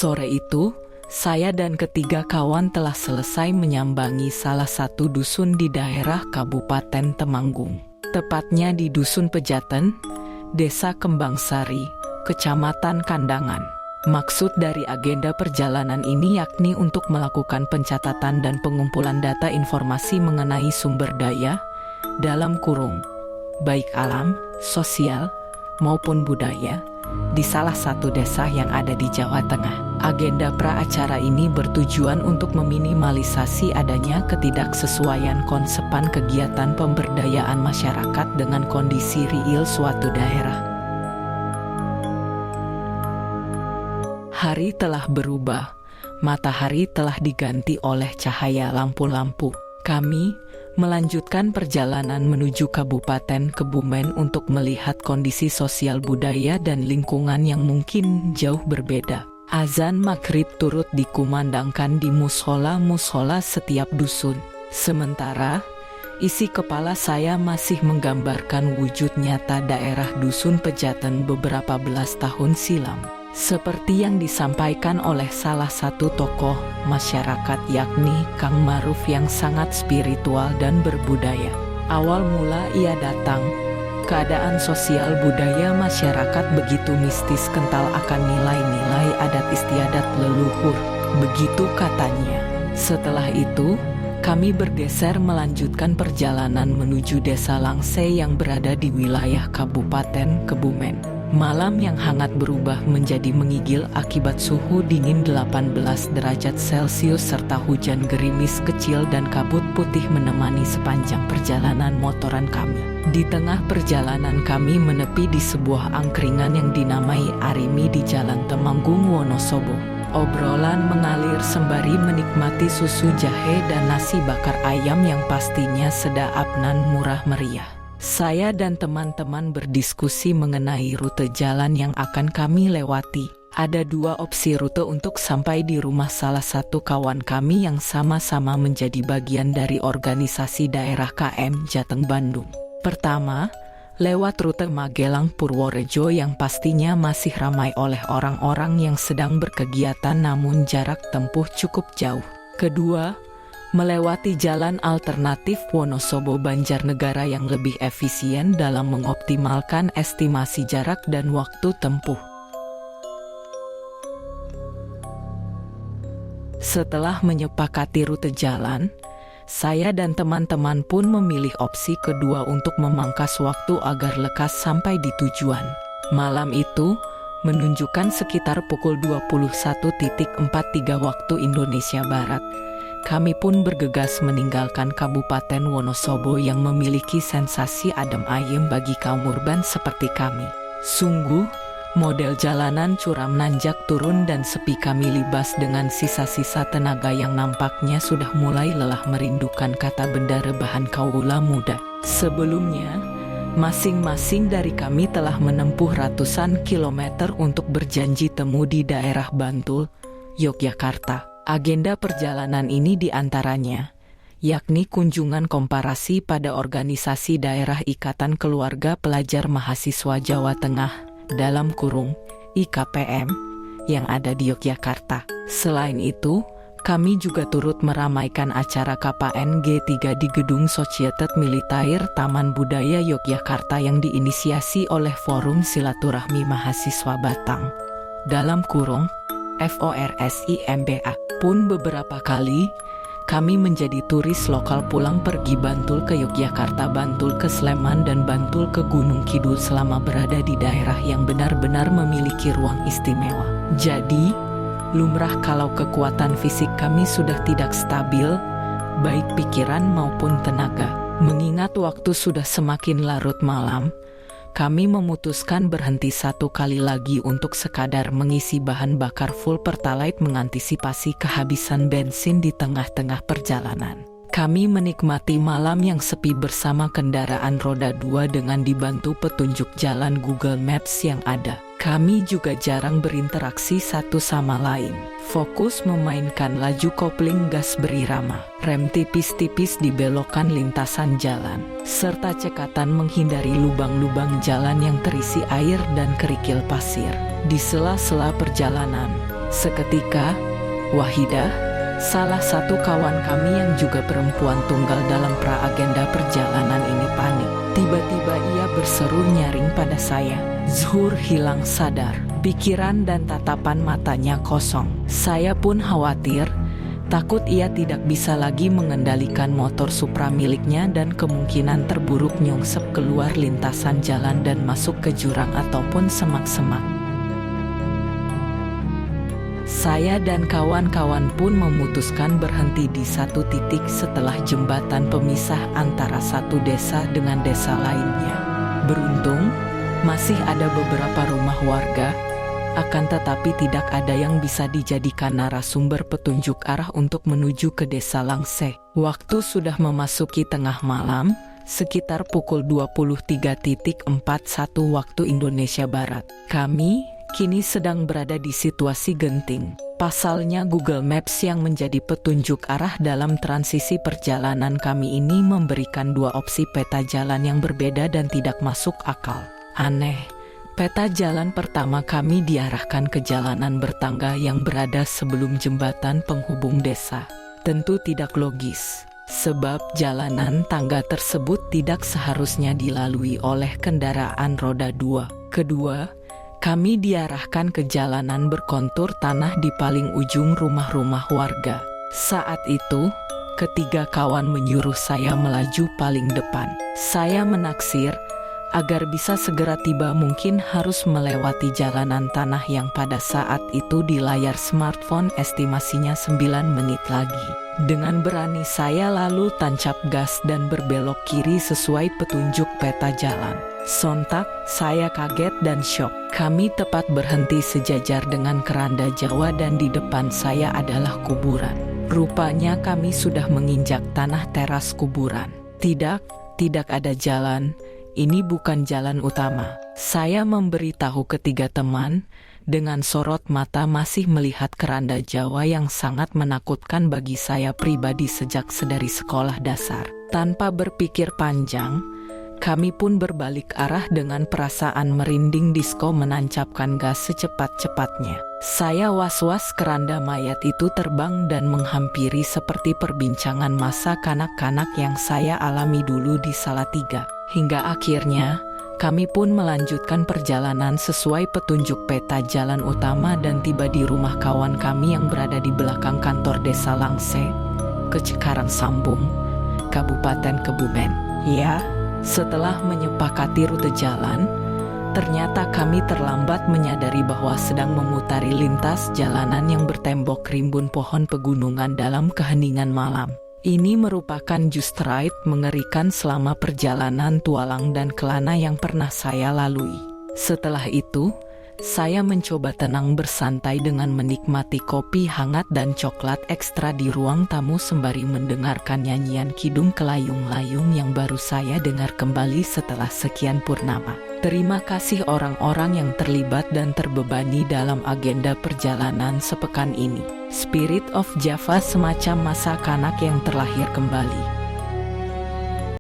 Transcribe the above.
Sore itu, saya dan ketiga kawan telah selesai menyambangi salah satu dusun di daerah Kabupaten Temanggung. Tepatnya di Dusun Pejaten, Desa Kembangsari, Kecamatan Kandangan. Maksud dari agenda perjalanan ini yakni untuk melakukan pencatatan dan pengumpulan data informasi mengenai sumber daya, dalam kurung, baik alam, sosial, maupun budaya, di salah satu desa yang ada di Jawa Tengah. Agenda pra-acara ini bertujuan untuk meminimalisasi adanya ketidaksesuaian konsepan kegiatan pemberdayaan masyarakat dengan kondisi real suatu daerah. Hari telah berubah, matahari telah diganti oleh cahaya lampu-lampu. Kami melanjutkan perjalanan menuju Kabupaten Kebumen untuk melihat kondisi sosial budaya dan lingkungan yang mungkin jauh berbeda. Azan maghrib turut dikumandangkan di musola-musola setiap dusun. Sementara, isi kepala saya masih menggambarkan wujud nyata daerah Dusun Pejaten beberapa belas tahun silam. Seperti yang disampaikan oleh salah satu tokoh masyarakat yakni Kang Maruf yang sangat spiritual dan berbudaya. Awal mula ia datang, keadaan sosial budaya masyarakat begitu mistis kental akan nilai-nilai adat istiadat leluhur, begitu katanya. Setelah itu, kami bergeser melanjutkan perjalanan menuju Desa Langse yang berada di wilayah Kabupaten Kebumen. Malam yang hangat berubah menjadi menggigil akibat suhu dingin 18 derajat Celcius serta hujan gerimis kecil dan kabut putih menemani sepanjang perjalanan motoran kami. Di tengah perjalanan kami menepi di sebuah angkringan yang dinamai Arimi di Jalan Temanggung, Wonosobo. Obrolan mengalir sembari menikmati susu jahe dan nasi bakar ayam yang pastinya sedap nan murah meriah. Saya dan teman-teman berdiskusi mengenai rute jalan yang akan kami lewati. Ada dua opsi rute untuk sampai di rumah salah satu kawan kami yang sama-sama menjadi bagian dari organisasi daerah KM Jateng Bandung. Pertama, lewat rute Magelang Purworejo yang pastinya masih ramai oleh orang-orang yang sedang berkegiatan namun jarak tempuh cukup jauh. Kedua, melewati jalan alternatif Wonosobo Banjarnegara yang lebih efisien dalam mengoptimalkan estimasi jarak dan waktu tempuh. Setelah menyepakati rute jalan, saya dan teman-teman pun memilih opsi kedua untuk memangkas waktu agar lekas sampai di tujuan. Malam itu menunjukkan sekitar pukul 21.43 waktu Indonesia Barat. Kami pun bergegas meninggalkan Kabupaten Wonosobo yang memiliki sensasi adem ayem bagi kaum urban seperti kami. Sungguh, model jalanan curam nanjak turun dan sepi kami libas dengan sisa-sisa tenaga yang nampaknya sudah mulai lelah merindukan kata benda rebahan kaula muda. Sebelumnya, masing-masing dari kami telah menempuh ratusan kilometer untuk berjanji temu di daerah Bantul, Yogyakarta. Agenda perjalanan ini diantaranya, yakni kunjungan komparasi pada organisasi daerah Ikatan Keluarga Pelajar Mahasiswa Jawa Tengah, dalam kurung, IKPM, yang ada di Yogyakarta. Selain itu, kami juga turut meramaikan acara KPN G3 di Gedung Societet Militair Taman Budaya Yogyakarta yang diinisiasi oleh Forum Silaturahmi Mahasiswa Batang, dalam kurung, FORSIMBA. Pun beberapa kali, kami menjadi turis lokal pulang pergi Bantul ke Yogyakarta, Bantul ke Sleman, dan Bantul ke Gunung Kidul selama berada di daerah yang benar-benar memiliki ruang istimewa. Jadi, lumrah kalau kekuatan fisik kami sudah tidak stabil, baik pikiran maupun tenaga. Mengingat waktu sudah semakin larut malam, kami memutuskan berhenti satu kali lagi untuk sekadar mengisi bahan bakar full Pertalite mengantisipasi kehabisan bensin di tengah-tengah perjalanan. Kami menikmati malam yang sepi bersama kendaraan roda 2 dengan dibantu petunjuk jalan Google Maps yang ada. Kami juga jarang berinteraksi satu sama lain. Fokus memainkan laju kopling gas berirama, rem tipis-tipis di belokan lintasan jalan, serta cekatan menghindari lubang-lubang jalan yang terisi air dan kerikil pasir. Di sela-sela perjalanan, Seketika, Wahidah, salah satu kawan kami yang juga perempuan tunggal dalam pra-agenda perjalanan ini panik. Tiba-tiba ia berseru nyaring pada saya. Zuhur hilang sadar, pikiran dan tatapan matanya kosong. Saya pun khawatir, takut ia tidak bisa lagi mengendalikan motor Supra miliknya dan kemungkinan terburuk nyongsep keluar lintasan jalan dan masuk ke jurang ataupun semak-semak. Saya dan kawan-kawan pun memutuskan berhenti di satu titik setelah jembatan pemisah antara satu desa dengan desa lainnya. Beruntung, masih ada beberapa rumah warga, akan tetapi tidak ada yang bisa dijadikan narasumber petunjuk arah untuk menuju ke desa Langse. Waktu sudah memasuki tengah malam, sekitar pukul 23.41 waktu Indonesia Barat. Kami kini sedang berada di situasi genting. Pasalnya Google Maps yang menjadi petunjuk arah dalam transisi perjalanan kami ini memberikan dua opsi peta jalan yang berbeda dan tidak masuk akal. Aneh, peta jalan pertama kami diarahkan ke jalanan bertangga yang berada sebelum jembatan penghubung desa. Tentu tidak logis, sebab jalanan tangga tersebut tidak seharusnya dilalui oleh kendaraan roda 2. Kedua, kami diarahkan ke jalanan berkontur tanah di paling ujung rumah-rumah warga. Saat itu, ketiga kawan menyuruh saya melaju paling depan. Saya menaksir, agar bisa segera tiba mungkin harus melewati jalanan tanah yang pada saat itu di layar smartphone estimasinya 9 menit lagi. Dengan berani saya lalu tancap gas dan berbelok kiri sesuai petunjuk peta jalan. Sontak, saya kaget dan syok. Kami tepat berhenti sejajar dengan keranda Jawa dan di depan saya adalah kuburan. Rupanya kami sudah menginjak tanah teras kuburan. Tidak ada jalan. Ini bukan jalan utama. Saya memberitahu ketiga teman, dengan sorot mata masih melihat keranda Jawa yang sangat menakutkan bagi saya pribadi sejak sedari sekolah dasar. Tanpa berpikir panjang, kami pun berbalik arah dengan perasaan merinding disco menancapkan gas secepat-cepatnya. Saya was-was keranda mayat itu terbang dan menghampiri seperti perbincangan masa kanak-kanak yang saya alami dulu di Salatiga. Hingga akhirnya, kami pun melanjutkan perjalanan sesuai petunjuk peta jalan utama dan tiba di rumah kawan kami yang berada di belakang kantor desa Langse, Cikarang Sambung, Kabupaten Kebumen. Ya, setelah menyepakati rute jalan, ternyata kami terlambat menyadari bahwa sedang memutari lintas jalanan yang bertembok rimbun pohon pegunungan dalam keheningan malam. Ini merupakan just ride mengerikan selama perjalanan tualang dan kelana yang pernah saya lalui. Setelah itu, saya mencoba tenang bersantai dengan menikmati kopi hangat dan coklat ekstra di ruang tamu sembari mendengarkan nyanyian kidung kelayung-layung yang baru saya dengar kembali setelah sekian purnama. Terima kasih orang-orang yang terlibat dan terbebani dalam agenda perjalanan sepekan ini. Spirit of Java semacam masa kanak yang terlahir kembali.